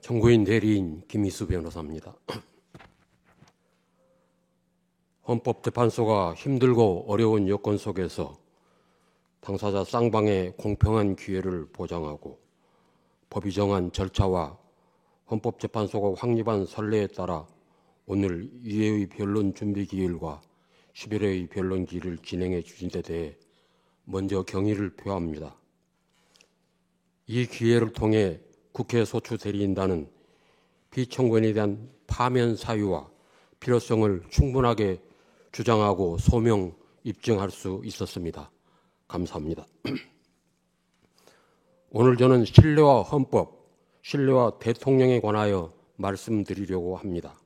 정구인 대리인 김희수 변호사입니다. 헌법재판소가 힘들고 어려운 여건 속에서 당사자 쌍방의 공평한 기회를 보장하고 법이 정한 절차와 헌법재판소가 확립한 선례에 따라 오늘 2회의 변론 준비 기일과 11회의 변론 기일을 진행해 주신 데 대해 먼저 경의를 표합니다. 이 기회를 통해 국회 소추 대리인단은 피청구인에 대한 파면 사유와 필요성을 충분하게 주장하고 소명 입증할 수 있었습니다. 감사합니다. 오늘 저는 신뢰와 헌법, 신뢰와 대통령에 관하여 말씀드리려고 합니다.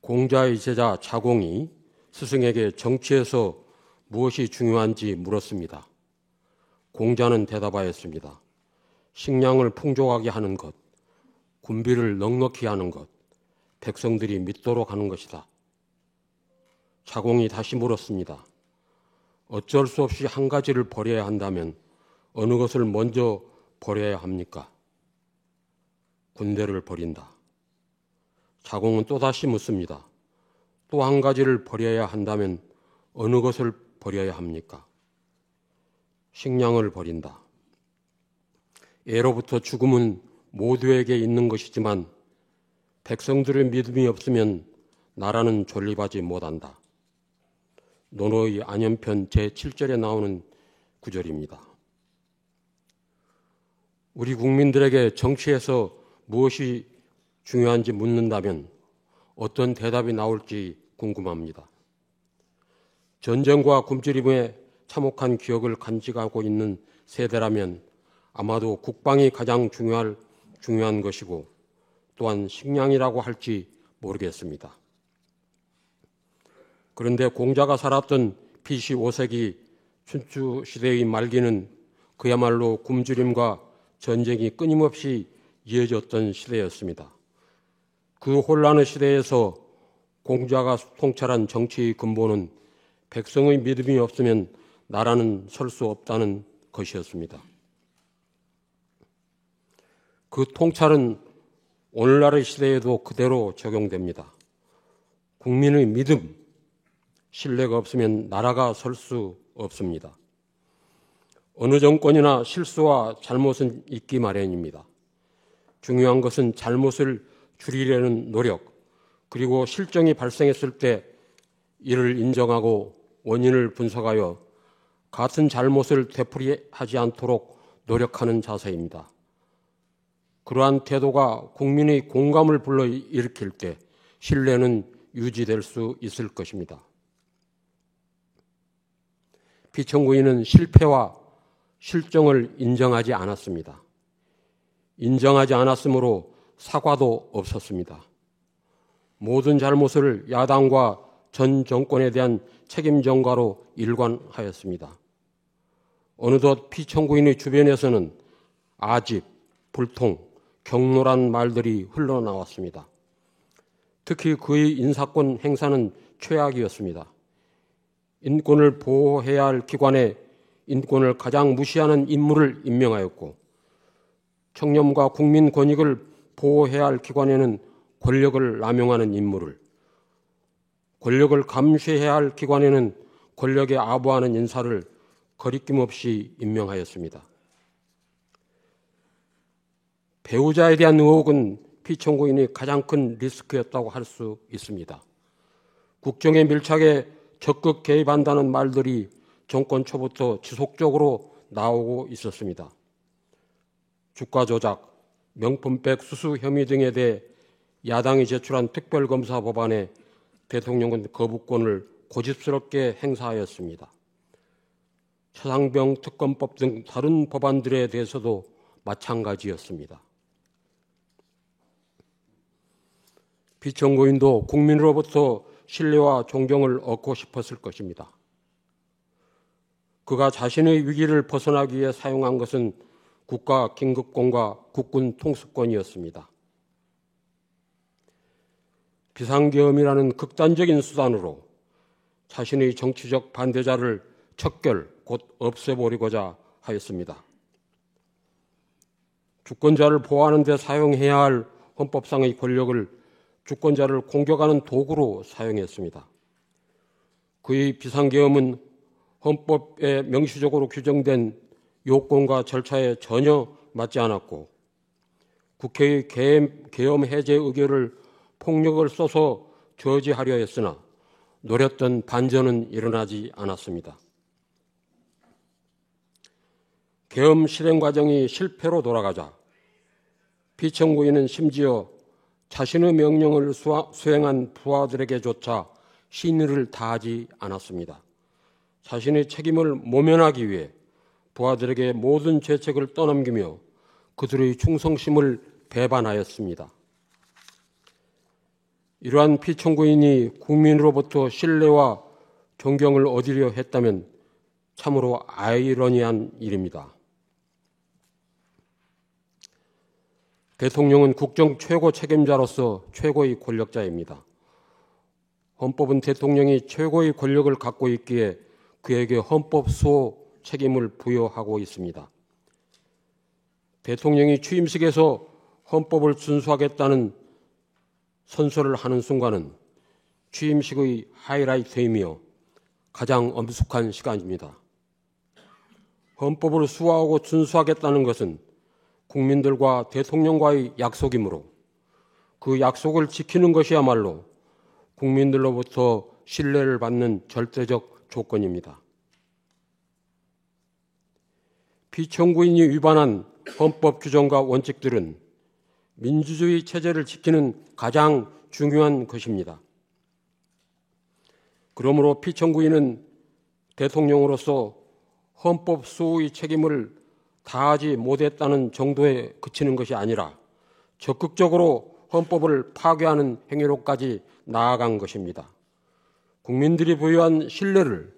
공자의 제자 자공이 스승에게 정치에서 무엇이 중요한지 물었습니다. 공자는 대답하였습니다. 식량을 풍족하게 하는 것, 군비를 넉넉히 하는 것, 백성들이 믿도록 하는 것이다. 자공이 다시 물었습니다. 어쩔 수 없이 한 가지를 버려야 한다면 어느 것을 먼저 버려야 합니까? 군대를 버린다. 자공은 또다시 묻습니다. 또 한 가지를 버려야 한다면 어느 것을 버려야 합니까? 식량을 버린다. 예로부터 죽음은 모두에게 있는 것이지만 백성들의 믿음이 없으면 나라는 존립하지 못한다. 논어의 안연편 제7절에 나오는 구절입니다. 우리 국민들에게 정치에서 무엇이 중요한지 묻는다면 어떤 대답이 나올지 궁금합니다. 전쟁과 굶주림에 참혹한 기억을 간직하고 있는 세대라면 아마도 국방이 가장 중요한 것이고 또한 식량이라고 할지 모르겠습니다. 그런데 공자가 살았던 BC 5세기 춘추 시대의 말기는 그야말로 굶주림과 전쟁이 끊임없이 이어졌던 시대였습니다. 그 혼란의 시대에서 공자가 통찰한 정치의 근본은 백성의 믿음이 없으면 나라는 설 수 없다는 것이었습니다. 그 통찰은 오늘날의 시대에도 그대로 적용됩니다. 국민의 믿음, 신뢰가 없으면 나라가 설 수 없습니다. 어느 정권이나 실수와 잘못은 있기 마련입니다. 중요한 것은 잘못을 줄이려는 노력, 그리고 실정이 발생했을 때 이를 인정하고 원인을 분석하여 같은 잘못을 되풀이하지 않도록 노력하는 자세입니다. 그러한 태도가 국민의 공감을 불러일으킬 때 신뢰는 유지될 수 있을 것입니다. 피청구인은 실패와 실정을 인정하지 않았습니다. 인정하지 않았으므로 사과도 없었습니다. 모든 잘못을 야당과 전 정권에 대한 책임 전가로 일관하였습니다. 어느덧 피청구인의 주변에서는 아집, 불통, 격노란 말들이 흘러나왔습니다. 특히 그의 인사권 행사는 최악이었습니다. 인권을 보호해야 할 기관에 인권을 가장 무시하는 인물을 임명하였고 청렴과 국민 권익을 보호해야 할 기관에는 권력을 남용하는 인물을, 권력을 감시해야 할 기관에는 권력에 아부하는 인사를 거리낌 없이 임명하였습니다. 배우자에 대한 의혹은 피청구인이 가장 큰 리스크였다고 할 수 있습니다. 국정에 밀착해 적극 개입한다는 말들이 정권 초부터 지속적으로 나오고 있었습니다. 주가 조작, 명품백 수수 혐의 등에 대해 야당이 제출한 특별검사 법안에 대통령은 거부권을 고집스럽게 행사하였습니다. 차상병 특검법 등 다른 법안들에 대해서도 마찬가지였습니다. 피청구인도 국민으로부터 신뢰와 존경을 얻고 싶었을 것입니다. 그가 자신의 위기를 벗어나기 위해 사용한 것은 국가 긴급권과 국군 통수권이었습니다. 비상계엄이라는 극단적인 수단으로 자신의 정치적 반대자를 척결, 곧 없애버리고자 하였습니다. 주권자를 보호하는 데 사용해야 할 헌법상의 권력을 주권자를 공격하는 도구로 사용했습니다. 그의 비상계엄은 헌법에 명시적으로 규정된 요건과 절차에 전혀 맞지 않았고 국회의 계엄 해제 의결을 폭력을 써서 저지하려 했으나 노렸던 반전은 일어나지 않았습니다. 계엄 실행 과정이 실패로 돌아가자 피청구인은 심지어 자신의 명령을 수행한 부하들에게조차 신의를 다하지 않았습니다. 자신의 책임을 모면하기 위해 부하들에게 모든 죄책을 떠넘기며 그들의 충성심을 배반하였습니다. 이러한 피청구인이 국민으로부터 신뢰와 존경을 얻으려 했다면 참으로 아이러니한 일입니다. 대통령은 국정 최고 책임자로서 최고의 권력자입니다. 헌법은 대통령이 최고의 권력을 갖고 있기에 그에게 헌법 수호 책임을 부여하고 있습니다. 대통령이 취임식에서 헌법을 준수하겠다는 선서를 하는 순간은 취임식의 하이라이트이며 가장 엄숙한 시간입니다. 헌법을 수호하고 준수하겠다는 것은 국민들과 대통령과의 약속이므로 그 약속을 지키는 것이야말로 국민들로부터 신뢰를 받는 절대적 조건입니다. 피청구인이 위반한 헌법 규정과 원칙들은 민주주의 체제를 지키는 가장 중요한 것입니다. 그러므로 피청구인은 대통령으로서 헌법 수호의 책임을 다하지 못했다는 정도에 그치는 것이 아니라 적극적으로 헌법을 파괴하는 행위로까지 나아간 것입니다. 국민들이 부여한 신뢰를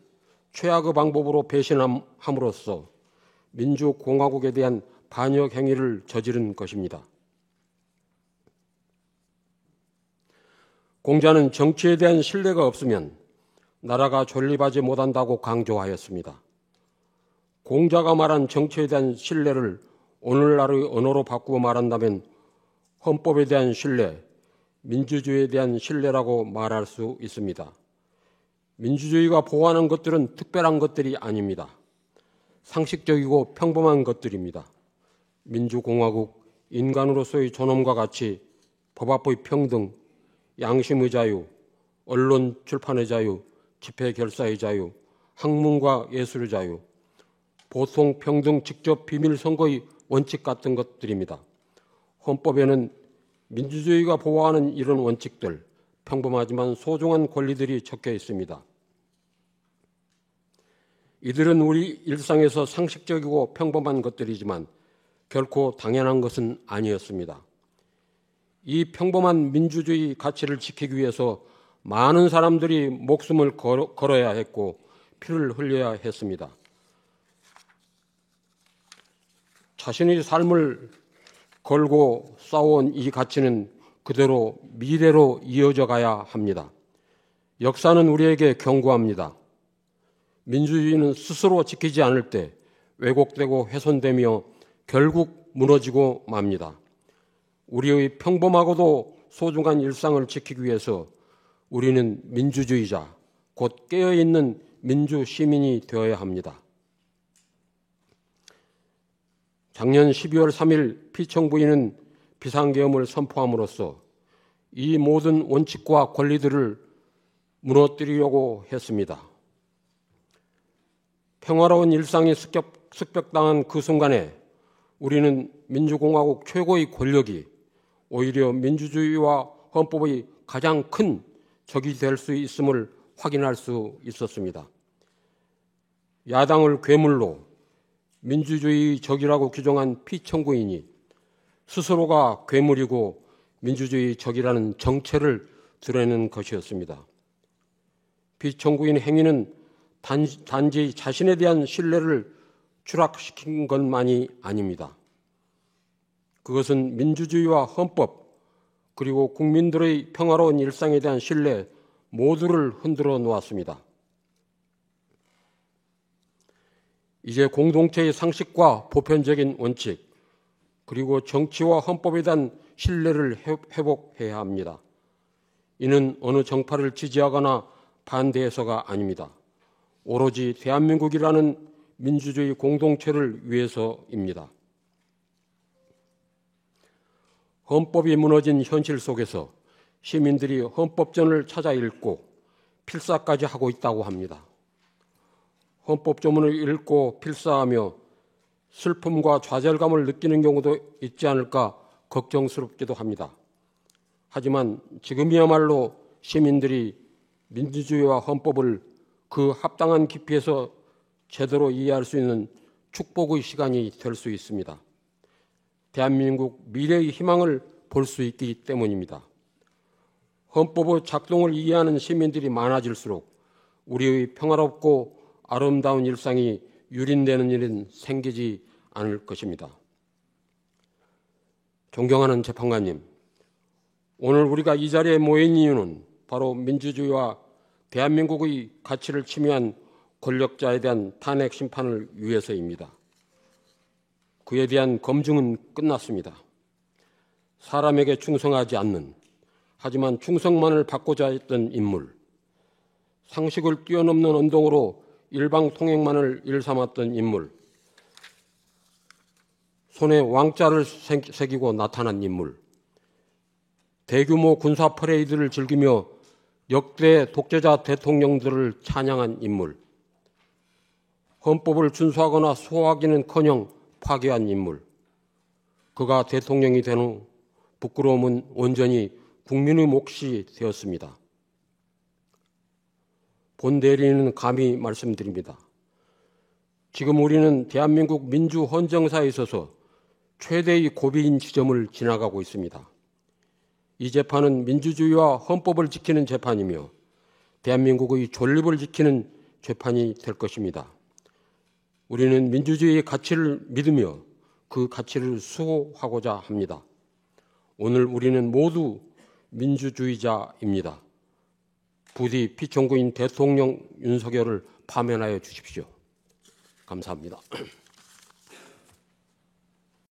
최악의 방법으로 배신함으로써 민주공화국에 대한 반역 행위를 저지른 것입니다. 공자는 정치에 대한 신뢰가 없으면 나라가 존립하지 못한다고 강조하였습니다. 공자가 말한 정치에 대한 신뢰를 오늘날의 언어로 바꾸어 말한다면 헌법에 대한 신뢰, 민주주의에 대한 신뢰라고 말할 수 있습니다. 민주주의가 보호하는 것들은 특별한 것들이 아닙니다. 상식적이고 평범한 것들입니다. 민주공화국, 인간으로서의 존엄과 가치, 법 앞의 평등, 양심의 자유, 언론 출판의 자유, 집회 결사의 자유, 학문과 예술의 자유, 보통 평등 직접 비밀 선거의 원칙 같은 것들입니다. 헌법에는 민주주의가 보호하는 이런 원칙들, 평범하지만 소중한 권리들이 적혀 있습니다. 이들은 우리 일상에서 상식적이고 평범한 것들이지만 결코 당연한 것은 아니었습니다. 이 평범한 민주주의 가치를 지키기 위해서 많은 사람들이 목숨을 걸어야 했고 피를 흘려야 했습니다. 자신의 삶을 걸고 싸워온 이 가치는 그대로 미래로 이어져 가야 합니다. 역사는 우리에게 경고합니다. 민주주의는 스스로 지키지 않을 때 왜곡되고 훼손되며 결국 무너지고 맙니다. 우리의 평범하고도 소중한 일상을 지키기 위해서 우리는 민주주의자, 곧 깨어있는 민주시민이 되어야 합니다. 작년 12월 3일 피청구인은 비상계엄을 선포함으로써 이 모든 원칙과 권리들을 무너뜨리려고 했습니다. 평화로운 일상이 습격당한 그 순간에 우리는 민주공화국 최고의 권력이 오히려 민주주의와 헌법의 가장 큰 적이 될 수 있음을 확인할 수 있었습니다. 야당을 괴물로 민주주의 적이라고 규정한 피청구인이 스스로가 괴물이고 민주주의 적이라는 정체를 드러내는 것이었습니다. 피청구인 행위는 단지 자신에 대한 신뢰를 추락시킨 것만이 아닙니다. 그것은 민주주의와 헌법 그리고 국민들의 평화로운 일상에 대한 신뢰 모두를 흔들어 놓았습니다. 이제 공동체의 상식과 보편적인 원칙, 그리고 정치와 헌법에 대한 신뢰를 회복해야 합니다. 이는 어느 정파를 지지하거나 반대해서가 아닙니다. 오로지 대한민국이라는 민주주의 공동체를 위해서입니다. 헌법이 무너진 현실 속에서 시민들이 헌법전을 찾아 읽고 필사까지 하고 있다고 합니다. 헌법조문을 읽고 필사하며 슬픔과 좌절감을 느끼는 경우도 있지 않을까 걱정스럽기도 합니다. 하지만 지금이야말로 시민들이 민주주의와 헌법을 그 합당한 깊이에서 제대로 이해할 수 있는 축복의 시간이 될 수 있습니다. 대한민국 미래의 희망을 볼 수 있기 때문입니다. 헌법의 작동을 이해하는 시민들이 많아질수록 우리의 평화롭고 아름다운 일상이 유린되는 일은 생기지 않을 것입니다. 존경하는 재판관님, 오늘 우리가 이 자리에 모인 이유는 바로 민주주의와 대한민국의 가치를 침해한 권력자에 대한 탄핵 심판을 위해서입니다. 그에 대한 검증은 끝났습니다. 사람에게 충성하지 않는, 하지만 충성만을 받고자 했던 인물, 상식을 뛰어넘는 언동으로 일방통행만을 일삼았던 인물, 손에 왕자를 새기고 나타난 인물, 대규모 군사 퍼레이드를 즐기며 역대 독재자 대통령들을 찬양한 인물, 헌법을 준수하거나 소화하기는커녕 파괴한 인물, 그가 대통령이 된 후 부끄러움은 온전히 국민의 몫이 되었습니다. 본 대리인은 감히 말씀드립니다. 지금 우리는 대한민국 민주 헌정사에 있어서 최대의 고비인 지점을 지나가고 있습니다. 이 재판은 민주주의와 헌법을 지키는 재판이며 대한민국의 존립을 지키는 재판이 될 것입니다. 우리는 민주주의의 가치를 믿으며 그 가치를 수호하고자 합니다. 오늘 우리는 모두 민주주의자입니다. 부디 피청구인 대통령 윤석열을 파면하여 주십시오. 감사합니다.